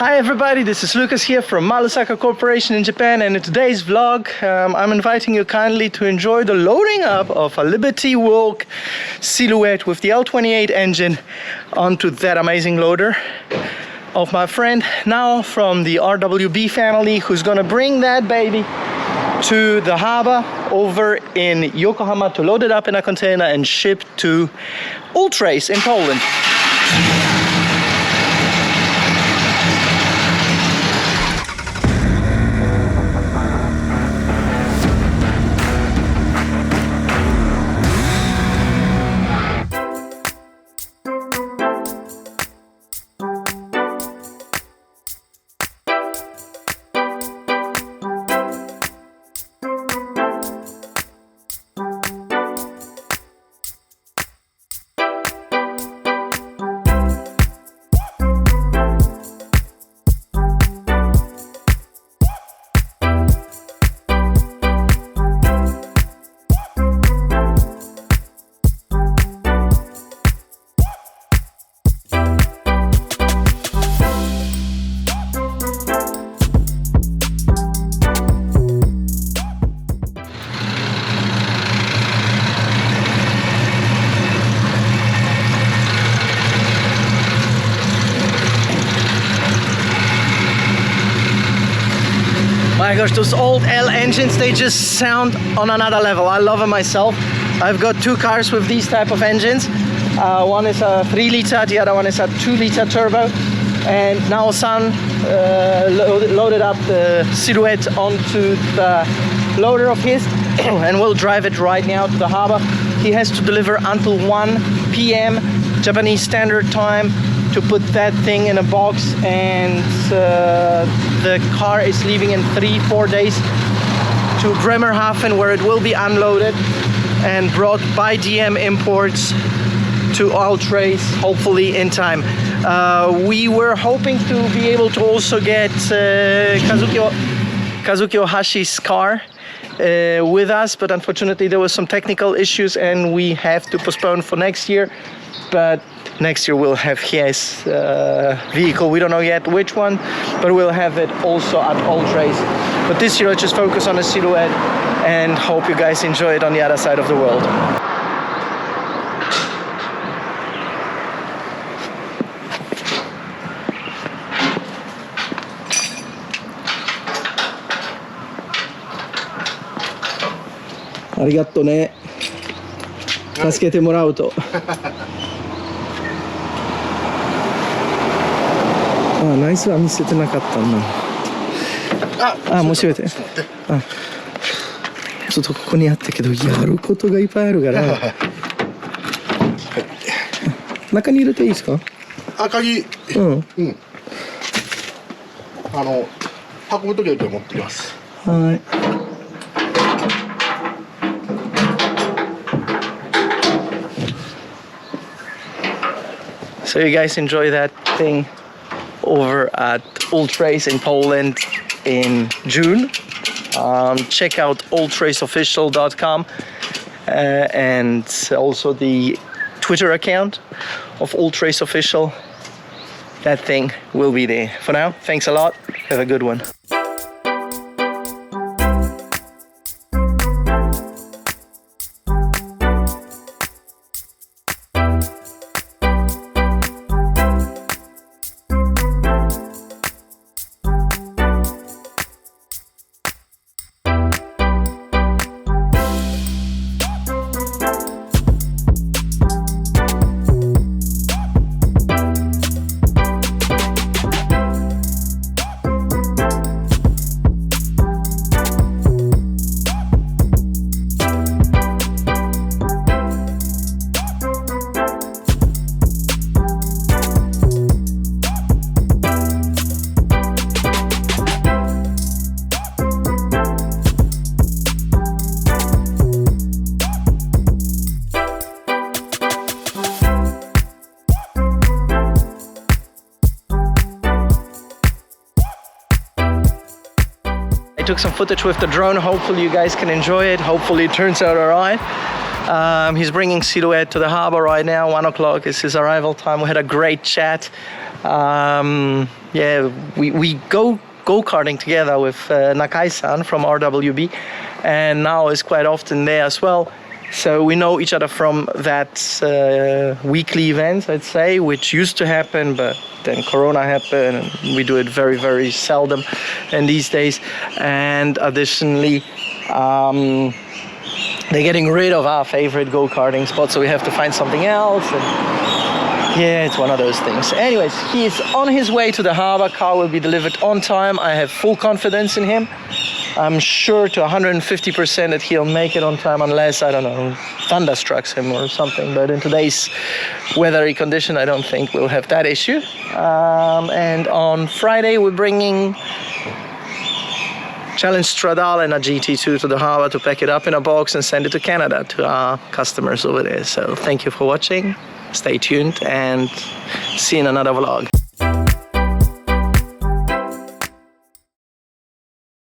Hi everybody, this is Lucas here from MALUSAKA Corporation in Japan, and in today's vlog I'm inviting you kindly to enjoy the loading up of a Liberty Walk Silhouette with the L28 engine onto that amazing loader of my friend now from the RWB family, who's gonna bring that baby to the harbor over in Yokohama to load it up in a container and ship to Ultrace in Poland. My gosh, those old L engines, they just sound on another level. I love them myself. I've got two cars with these type of engines. One is a 3-liter, the other one is a 2-liter turbo. And now San loaded up the Silhouette onto the loader of his and we'll drive it right now to the harbor. He has to deliver until 1 p.m. Japanese Standard Time to put that thing in a box, and the car is leaving in 3-4 days to Bremerhaven, where it will be unloaded and brought by DM Imports to Ultrace, hopefully in time. We were hoping to be able to also get Kazuki Ohashi's car with us, but unfortunately there was some technical issues and we have to postpone for next year. But next year we'll have his vehicle. We don't know yet which one, but we'll have it also at Ultrace. But this year I'll just focus on the Silhouette and hope you guys enjoy it on the other side of the world. Arigato ne. 助けてもらうと。あ、ナイスは見せてなかったな。あ、もう閉めて。あ、ちょっとここにあったけど、やることがいっぱいあるから。中に入れていいですか？あ、鍵。うん。うん。運ぶときは持ってきます。はい。So you guys enjoy that thing over at Ultrace in Poland in June. Check out ultraceofficial.com and also the Twitter account of Ultrace Official. That thing will be there. For now, thanks a lot. Have a good one. I took some footage with the drone. Hopefully you guys can enjoy it. Hopefully it turns out alright. He's bringing Silhouette to the harbor right now. 1 o'clock is his arrival time. We had a great chat. yeah, we go-karting together with Nakai-san from RWB, and now is quite often there as well. So we know each other from that weekly events, I'd say, which used to happen, but then Corona happened, and we do it very, very seldom in these days. And additionally, they're getting rid of our favorite go-karting spot, so we have to find something else. And yeah, it's one of those things. Anyways, he is on his way to the harbor. Car will be delivered on time. I have full confidence in him. I'm sure to 150% that he'll make it on time, unless, I don't know, thunderstrucks him or something. But in today's weathery condition, I don't think we'll have that issue. And on Friday, we're bringing Challenge Stradale and a GT2 to the harbor to pack it up in a box and send it to Canada to our customers over there. So thank you for watching. Stay tuned and see you in another vlog.